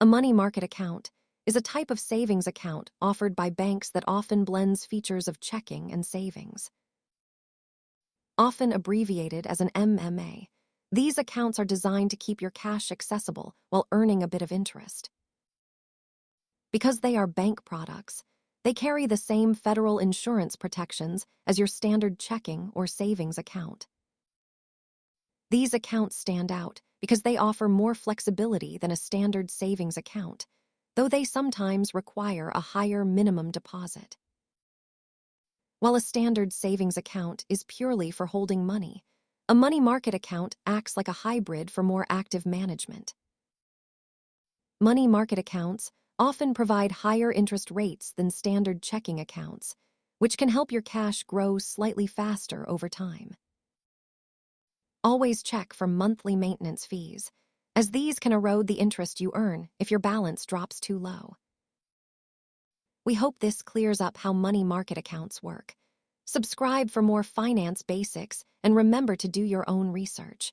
A money market account is a type of savings account offered by banks that often blends features of checking and savings. Often abbreviated as an MMA, these accounts are designed to keep your cash accessible while earning a bit of interest. Because they are bank products, they carry the same federal insurance protections as your standard checking or savings account. These accounts stand out because they offer more flexibility than a standard savings account, though they sometimes require a higher minimum deposit. While a standard savings account is purely for holding money, a money market account acts like a hybrid for more active management. Money market accounts often provide higher interest rates than standard checking accounts, which can help your cash grow slightly faster over time. Always check for monthly maintenance fees, as these can erode the interest you earn if your balance drops too low. We hope this clears up how money market accounts work. Subscribe for more finance basics and remember to do your own research.